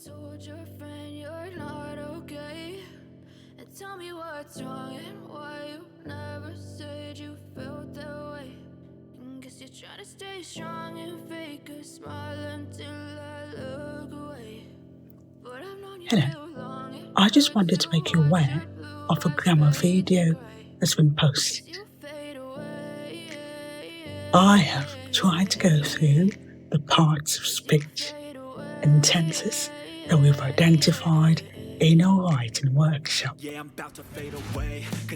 told your friend you're not okay, and tell me what's wrong and why you never said you felt that way. And guess you're trying to stay strong and fake a smile until I look away. But I've known you Hello. too long. I just wanted to make you aware of a grammar video that's been posted. I have tried to go through the parts of speech and tenses that we've identified in our writing workshop.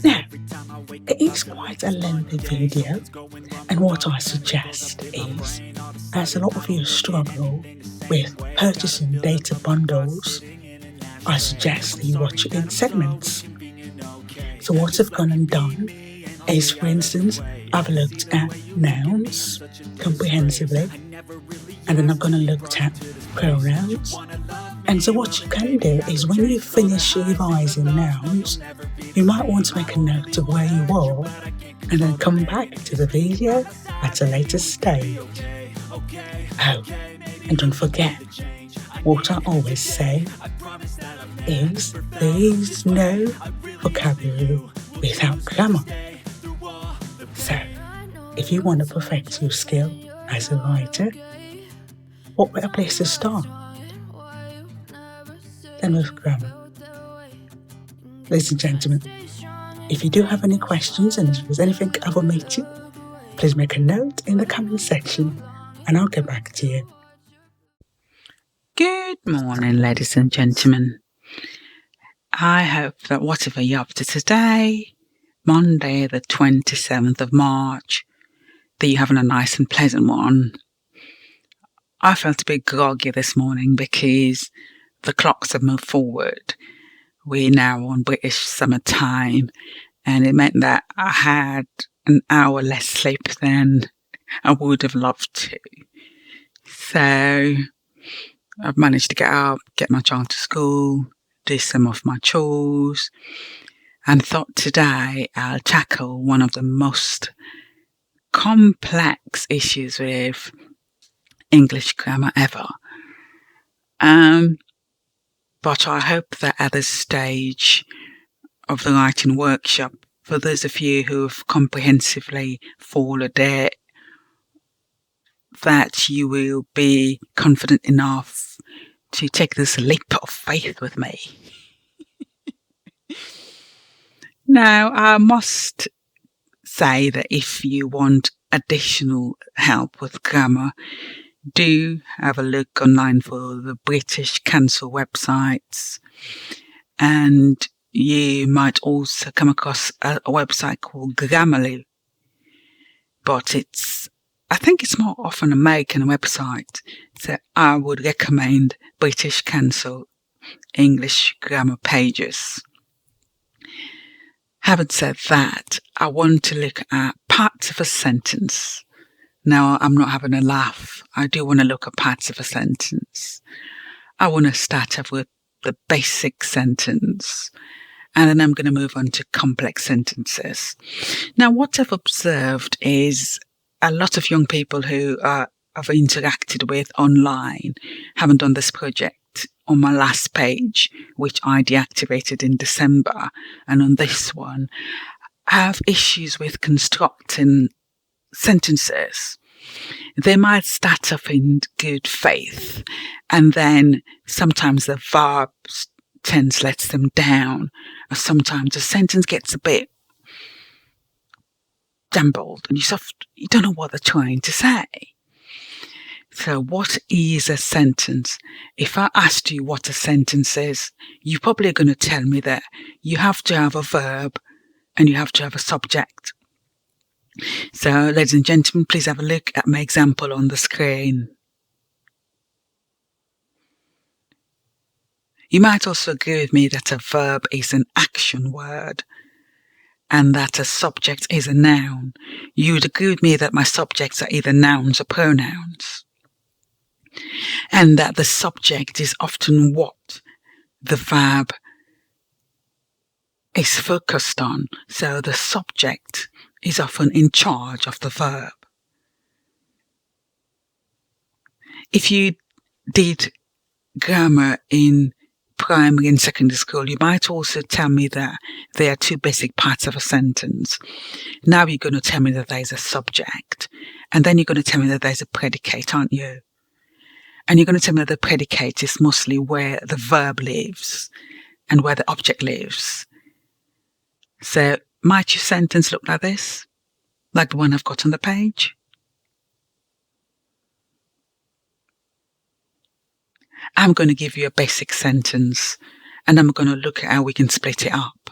Now, it is quite a lengthy video, and what I suggest is, as a lot of you struggle with purchasing data bundles, I suggest that you watch it in segments. So what I've gone and done is, for instance, I've looked at nouns comprehensively, and then I've gone and looked at pronouns. And so what you can do is, when you finish revising nouns, you might want to make a note of where you are and then come back to the video at a later stage. Oh, and don't forget, what I always say is, there is no vocabulary without grammar. So, if you want to perfect your skill as a writer, what better place to start than with grammar? Ladies and gentlemen, if you do have any questions and if there's anything I've omitted, please make a note in the comment section and I'll get back to you. Good morning, ladies and gentlemen. I hope that whatever you're up to today, Monday the 27th of March, that you're having a nice and pleasant one. I felt a bit groggy this morning because the clocks have moved forward. We're now on British summer time, and it meant that I had an hour less sleep than I would have loved to. So I've managed to get up, get my child to school, do some of my chores, and thought today I'll tackle one of the most complex issues with English grammar ever. But I hope that at this stage of the writing workshop, for those of you who have comprehensively followed it, that you will be confident enough to take this leap of faith with me. Now, I must say that if you want additional help with grammar, do have a look online for the British Council websites, and you might also come across a website called Grammarly, but I think it's more often an American website, so I would recommend British Council English grammar pages. Having said that, I want to look at parts of a sentence. Now, I'm not having a laugh. I do want to look at parts of a sentence. I want to start off with the basic sentence, and then I'm going to move on to complex sentences. Now, what I've observed is a lot of young people who I've interacted with online haven't done this project on my last page, which I deactivated in December, and on this one, have issues with constructing sentences. They might start off in good faith, and then sometimes the verb tense lets them down, or sometimes the sentence gets a bit jumbled and you don't know what they're trying to say. So what is a sentence? If I asked you what a sentence is, you're probably going to tell me that you have to have a verb and you have to have a subject. So, ladies and gentlemen, please have a look at my example on the screen. You might also agree with me that a verb is an action word and that a subject is a noun. You would agree with me that my subjects are either nouns or pronouns, and that the subject is often what the verb is focused on. So the subject is often in charge of the verb. If you did grammar in primary and secondary school, you might also tell me that there are two basic parts of a sentence. Now you're going to tell me that there's a subject, and then you're going to tell me that there's a predicate, aren't you? And you're going to tell me that the predicate is mostly where the verb lives and where the object lives. So might your sentence look like this? Like the one I've got on the page? I'm going to give you a basic sentence, and I'm going to look at how we can split it up.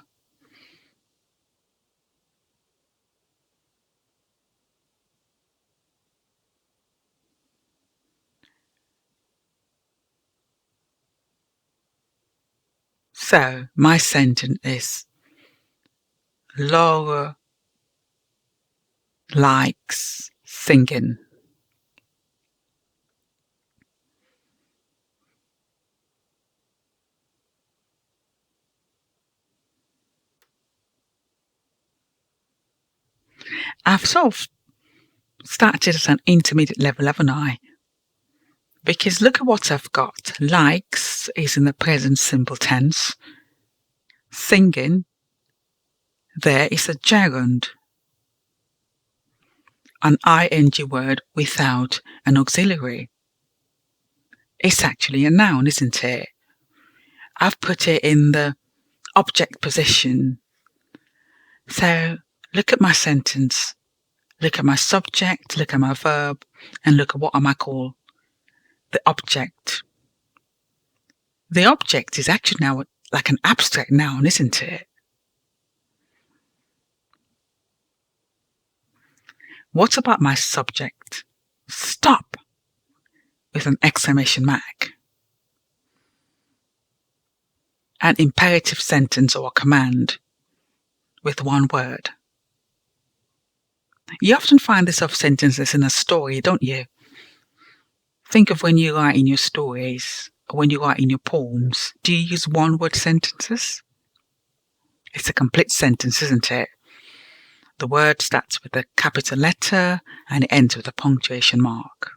So my sentence is, Laura likes singing. I've sort of started at an intermediate level, haven't I? Because look at what I've got. Likes is in the present simple tense. Singing, there is a gerund. An ing word without an auxiliary. It's actually a noun, isn't it? I've put it in the object position. So look at my sentence. Look at my subject, look at my verb, and look at what I might call the object. The object is actually now like an abstract noun, isn't it? What about my subject? Stop! With an exclamation mark. An imperative sentence or a command with one word. You often find this of sentences in a story, don't you? Think of when you write in your stories, or when you write in your poems. Do you use one-word sentences? It's a complete sentence, isn't it? The word starts with a capital letter and it ends with a punctuation mark.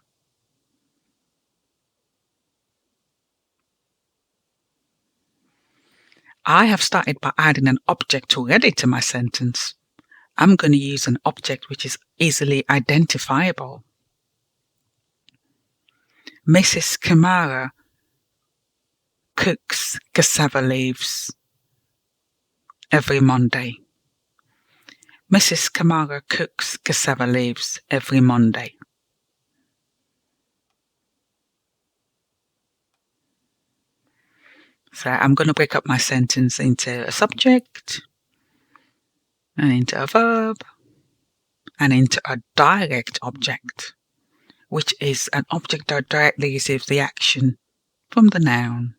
I have started by adding an object already to my sentence. I'm going to use an object which is easily identifiable. Mrs. Kamara cooks cassava leaves every Monday. Mrs. Kamara cooks cassava leaves every Monday. So I'm going to break up my sentence into a subject, and into a verb, and into a direct object, which is an object that directly receives the action from the noun.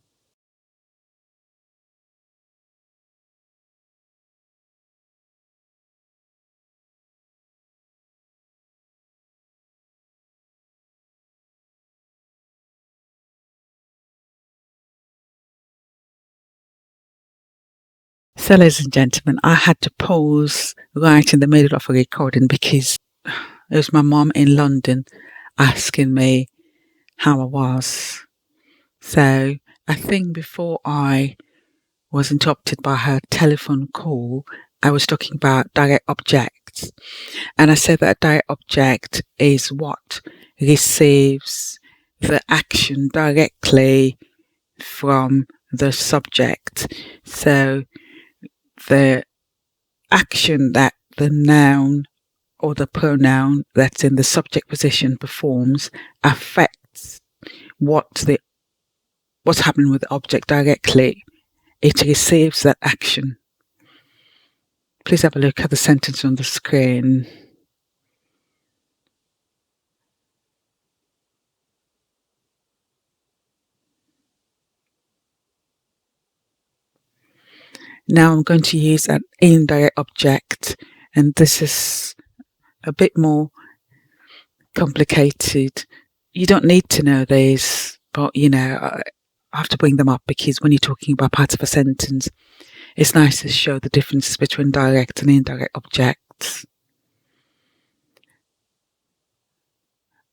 So, ladies and gentlemen, I had to pause right in the middle of a recording because it was my mom in London asking me how I was. So, I think before I was interrupted by her telephone call, I was talking about direct objects. And I said that a direct object is what receives the action directly from the subject. So, the action that the noun or the pronoun that's in the subject position performs affects what's happening with the object directly. It receives that action. Please have a look at the sentence on the screen. Now I'm going to use an indirect object, and this is a bit more complicated. You don't need to know this, but I have to bring them up because when you're talking about parts of a sentence, it's nice to show the differences between direct and indirect objects.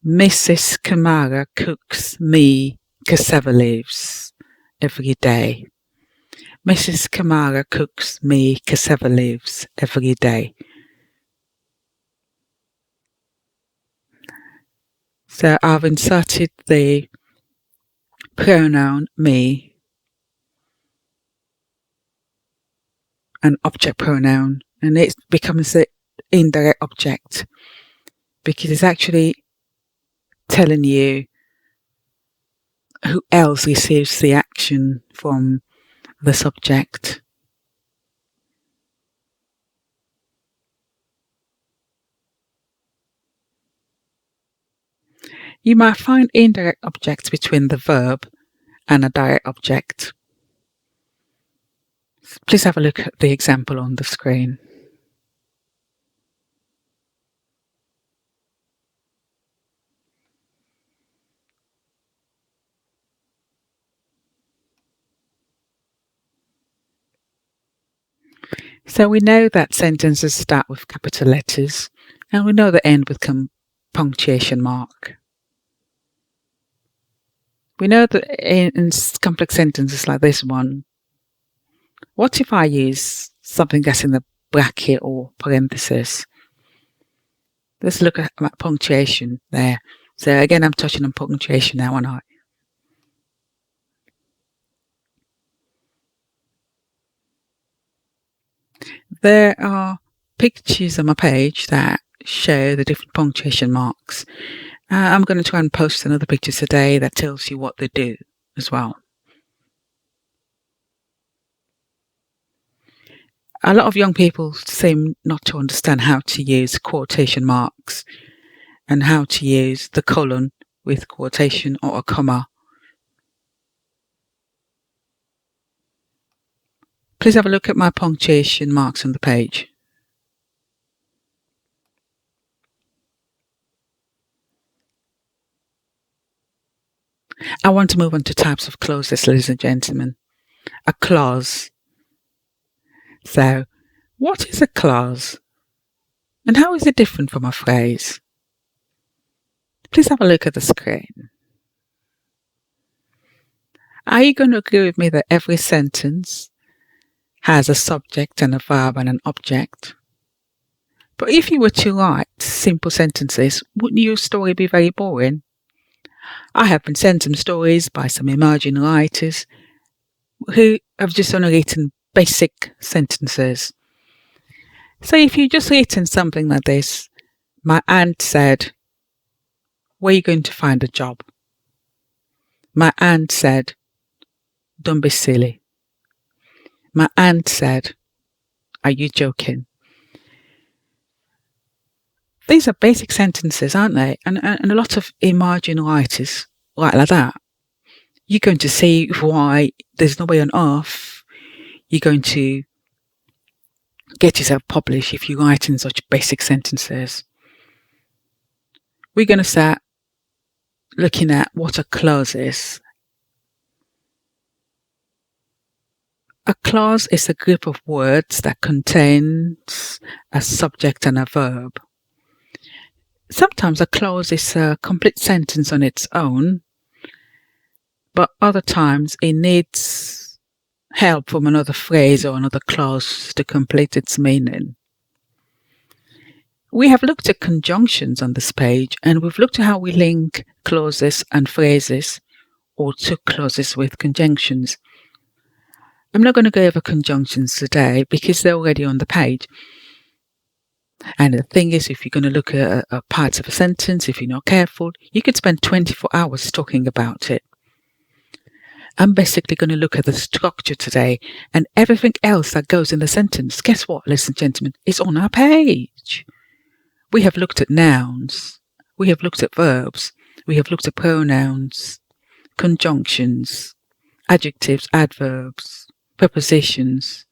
Mrs. Kamara cooks me cassava leaves every day. Mrs. Kamara cooks me cassava leaves every day. So I've inserted the pronoun me, an object pronoun, and it becomes the indirect object because it's actually telling you who else receives the action from the subject. You might find indirect objects between the verb and a direct object. Please have a look at the example on the screen. So we know that sentences start with capital letters, and we know they end with punctuation mark. We know that in complex sentences like this one, what if I use something that's in the bracket or parenthesis? Let's look at punctuation there. So again, I'm touching on punctuation now, aren't I? There are pictures on my page that show the different punctuation marks. I'm going to try and post another picture today that tells you what they do as well. A lot of young people seem not to understand how to use quotation marks and how to use the colon with quotation or a comma. Please have a look at my punctuation marks on the page. I want to move on to types of clauses, ladies and gentlemen. A clause. So, what is a clause? And how is it different from a phrase? Please have a look at the screen. Are you going to agree with me that every sentence has a subject and a verb and an object? But if you were to write simple sentences, wouldn't your story be very boring? I have been sent some stories by some emerging writers who have just only written basic sentences. So if you just written something like this, my aunt said, where are you going to find a job? My aunt said, don't be silly. My aunt said, are you joking? These are basic sentences, aren't they? And a lot of emerging writers write like that. You're going to see why there's no way on earth you're going to get yourself published if you write in such basic sentences. We're going to start looking at what a clause is. A clause is a group of words that contains a subject and a verb. Sometimes a clause is a complete sentence on its own, but other times it needs help from another phrase or another clause to complete its meaning. We have looked at conjunctions on this page, and we've looked at how we link clauses and phrases or two clauses with conjunctions. I'm not going to go over conjunctions today because they're already on the page. And the thing is, if you're going to look at parts of a sentence, if you're not careful, you could spend 24 hours talking about it. I'm basically going to look at the structure today, and everything else that goes in the sentence, guess what, ladies and gentlemen, is on our page. We have looked at nouns, we have looked at verbs, we have looked at pronouns, conjunctions, adjectives, adverbs, prepositions,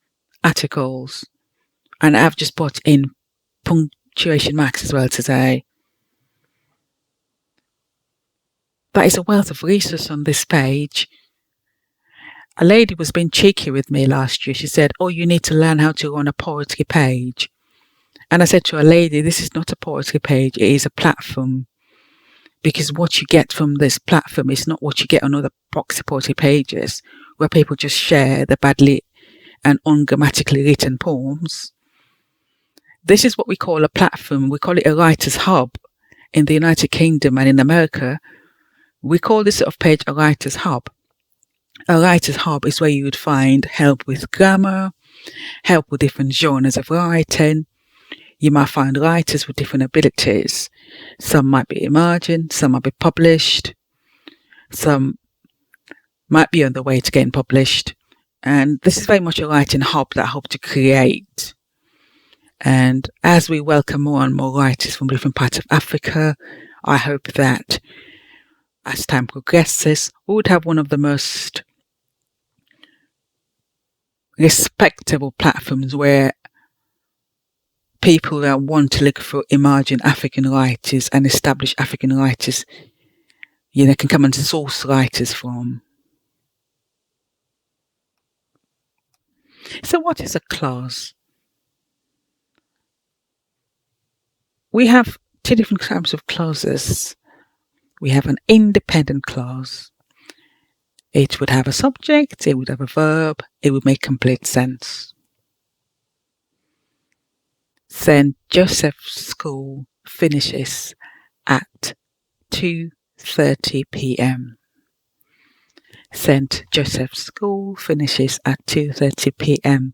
articles, and I've just brought in punctuation marks as well today. There is a wealth of resource on this page. A lady was being cheeky with me last year. She said, oh, you need to learn how to run a poetry page. And I said to a lady, this is not a poetry page, it is a platform. because what you get from this platform is not what you get on other proxy party pages, where people just share the badly and ungrammatically written poems. This is what we call a platform. We call it a writer's hub. In the United Kingdom and in America, we call this sort of page a writer's hub. A writer's hub is where you would find help with grammar, help with different genres of writing. You might find writers with different abilities. Some might be emerging, some might be published, some might be on the way to getting published. And this is very much a writing hub that I hope to create. And as we welcome more and more writers from different parts of Africa, I hope that as time progresses, we would have one of the most respectable platforms where people that want to look for emerging African writers and established African writers, can come and source writers from. So what is a clause? We have two different types of clauses. We have an independent clause. It would have a subject, it would have a verb, it would make complete sense. St. Joseph's School finishes at 2:30 p.m. St. Joseph's School finishes at 2:30 p.m.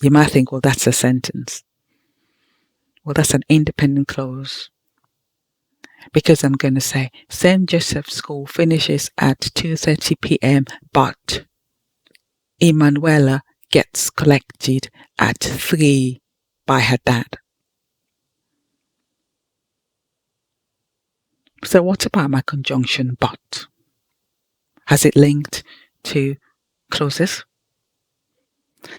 You might think, well, that's a sentence. Well, that's an independent clause. Because I'm going to say, St. Joseph's School finishes at 2:30 p.m. but Emanuela gets collected at 3 by her dad. So what about my conjunction but? Has it linked to clauses?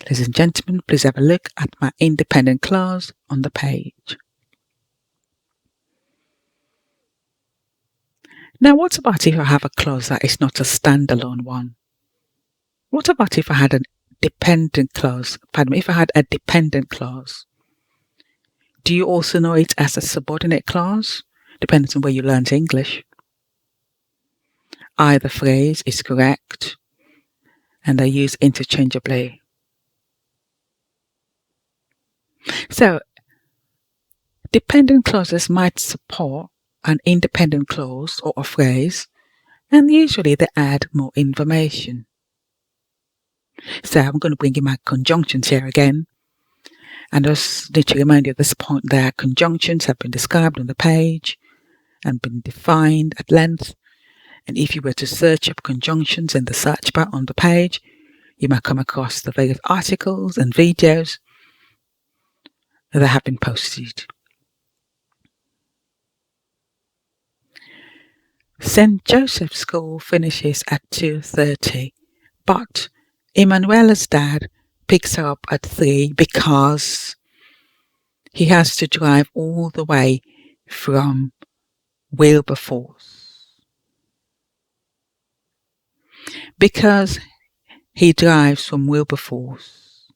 Ladies and gentlemen, please have a look at my independent clause on the page. Now, what about if I have a clause that is not a standalone one? What about if I had a dependent clause? If I had a dependent clause. Do you also know it as a subordinate clause? Depends on where you learned English. Either phrase is correct and they're used interchangeably. So, dependent clauses might support an independent clause or a phrase, and usually they add more information. So I'm going to bring in my conjunctions here again. And just need to remind you at this point that conjunctions have been described on the page and been defined at length. And if you were to search up conjunctions in the search bar on the page, you might come across the various articles and videos that have been posted. St. Joseph's School finishes at 2:30, but Emanuela's dad picks her up at 3 because he has to drive all the way from Wilberforce. Because he drives from Wilberforce.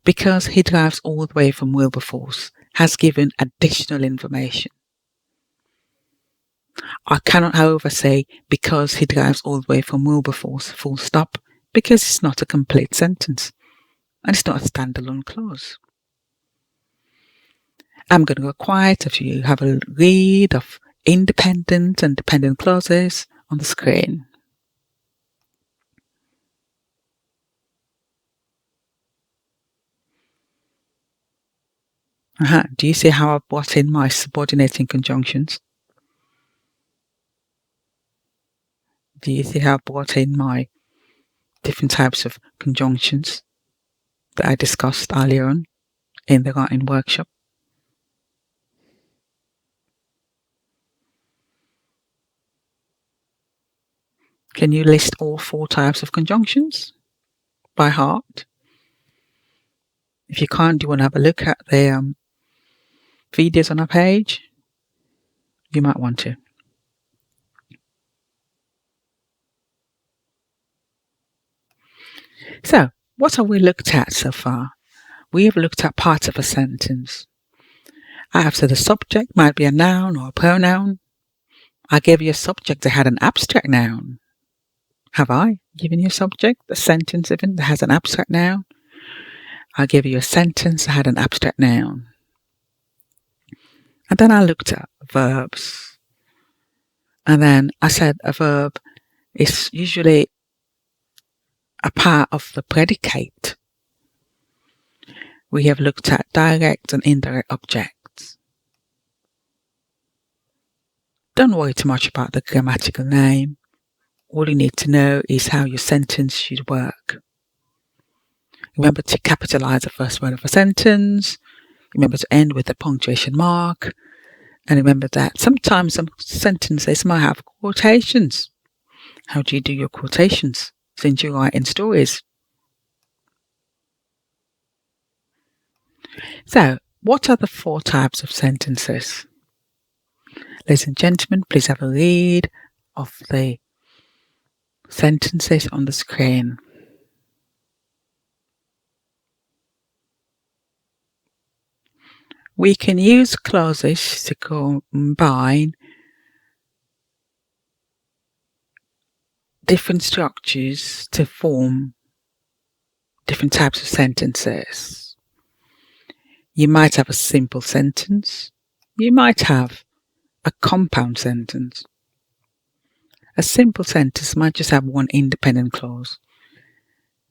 Because he drives all the way from Wilberforce has given additional information. I cannot, however, say because he drives all the way from Wilberforce, full stop, because it's not a complete sentence and it's not a standalone clause. I'm going to go quiet if you have a read of independent and dependent clauses on the screen. Do you see how I brought in my subordinating conjunctions? Do you see how I brought in my different types of conjunctions that I discussed earlier on in the writing workshop? Can you list all 4 types of conjunctions by heart? If you can't, do you want to have a look at the videos on our page? You might want to. So, what have we looked at so far? We have looked at parts of a sentence. After the subject might be a noun or a pronoun. I gave you a subject that had an abstract noun. Have I given you a subject, a sentence even, that has an abstract noun? I gave you a sentence that had an abstract noun. And then I looked at verbs. And then I said a verb is usually a part of the predicate. We have looked at direct and indirect objects. Don't worry too much about the grammatical name. All you need to know is how your sentence should work. Remember to capitalize the first word of a sentence. Remember to end with a punctuation mark. And remember that sometimes some sentences might have quotations. How do you do your quotations since you write in stories? So, what are the 4 types of sentences? Ladies and gentlemen, please have a read of the sentences on the screen. We can use clauses to combine different structures to form different types of sentences. You might have a simple sentence. You might have a compound sentence. A simple sentence might just have one independent clause.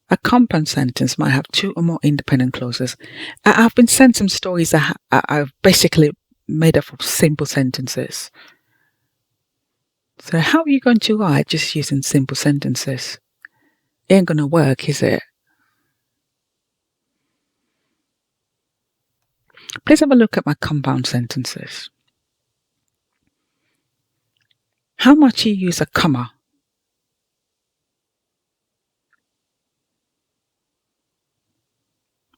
A compound sentence might have 2 or more independent clauses. I've been sent some stories that are basically made up of simple sentences. So how are you going to write just using simple sentences? It ain't going to work, is it? Please have a look at my compound sentences. How much you use a comma?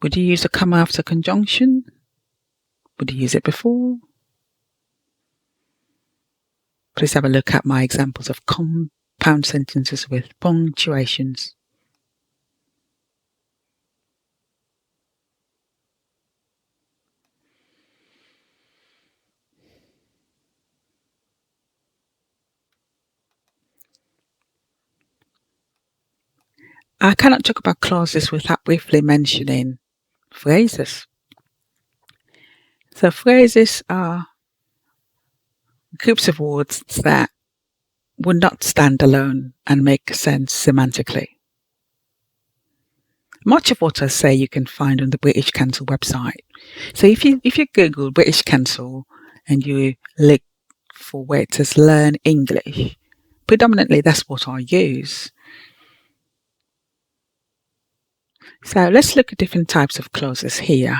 Would you use a comma after conjunction? Would you use it before? Please have a look at my examples of compound sentences with punctuations. I cannot talk about clauses without briefly mentioning phrases. So phrases are groups of words that would not stand alone and make sense semantically. Much of what I say you can find on the British Council website. So if you Google British Council and you look for where it says learn English, predominantly that's what I use. So let's look at different types of clauses here.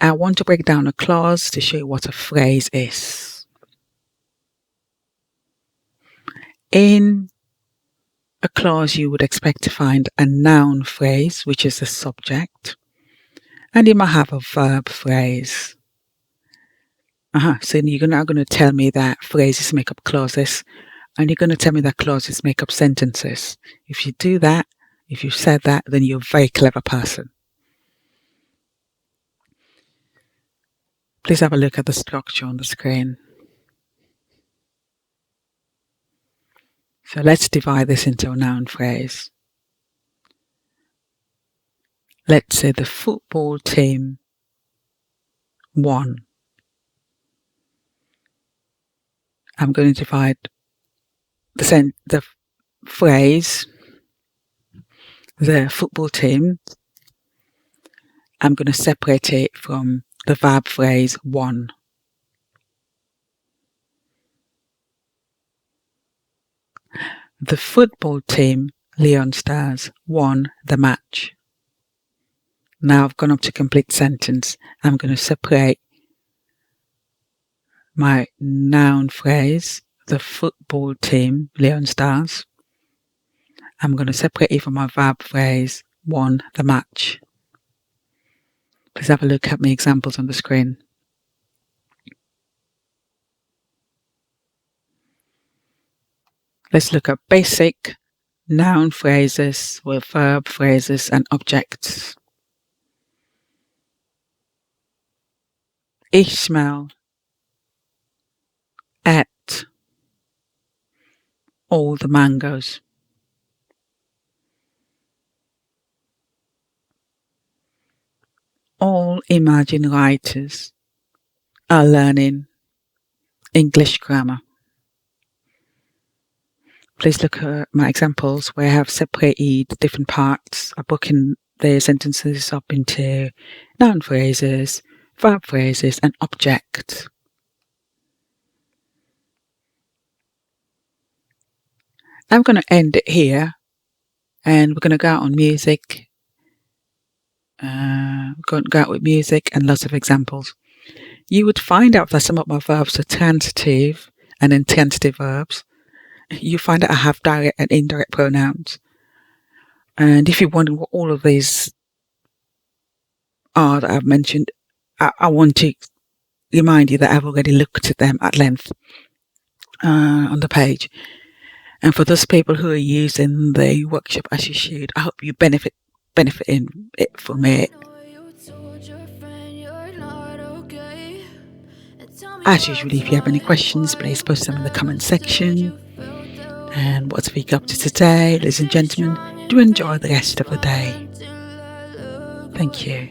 I want to break down a clause to show you what a phrase is. In a clause, you would expect to find a noun phrase, which is the subject, and you might have a verb phrase. So you're now going to tell me that phrases make up clauses, and you're going to tell me that clauses make up sentences. If you do that, if you said that, then you're a very clever person. Please have a look at the structure on the screen. So let's divide this into a noun phrase. Let's say the football team won. I'm going to divide the phrase, the football team. I'm going to separate it from the verb phrase won. The football team, Leon Stars, won the match. Now I've gone up to complete sentence. I'm going to separate my noun phrase, the football team, Leon Stars. I'm going to separate it from my verb phrase, won the match. Please have a look at my examples on the screen. Let's look at basic noun phrases with verb phrases and objects. Ishmael ate all the mangoes. All Imagine writers are learning English grammar. Please look at my examples where I have separated different parts. I'm broken their sentences up into noun phrases, verb phrases, and object. I'm going to end it here, and we're going to go out on music. We're going to go out with music and lots of examples. You would find out that some of my verbs are transitive and intransitive verbs. You find out I have direct and indirect pronouns. And if you're wondering what all of these are that I've mentioned, I want to remind you that I've already looked at them at length on the page. And for those people who are using the workshop as you should, I hope you benefit in it from it. As usual, if you have any questions, please post them in the comment section. And what's we up to today, ladies and gentlemen? Do enjoy the rest of the day. Thank you.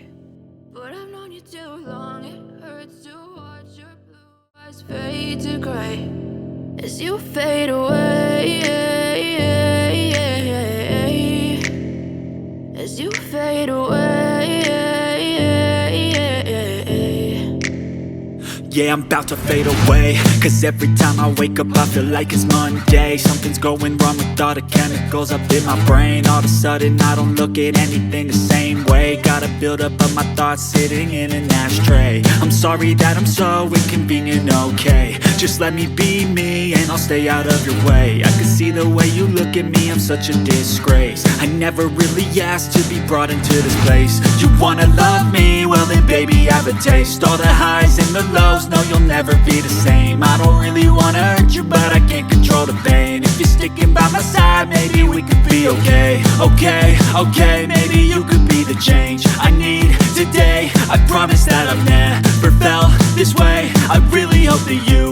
But I've known you too long, it hurts to watch your blue eyes fade to grey as you fade away, as you fade away. Yeah, I'm about to fade away, cause every time I wake up I feel like it's Monday. Something's going wrong with all the chemicals up in my brain. All of a sudden I don't look at anything the same way. Gotta build up of my thoughts sitting in an ashtray. I'm sorry that I'm so inconvenient, okay. Just let me be me and I'll stay out of your way. I can see the way you look at me, I'm such a disgrace. I never really asked to be brought into this place. You wanna love me? Well then baby have a taste. All the highs and the lows, no you'll never be the same. I don't really wanna hurt you, but I can't control the pain. If you're sticking by my side, maybe we could be okay. Okay, maybe you could be the change I need today. I promise that I've never felt this way. I really hope that you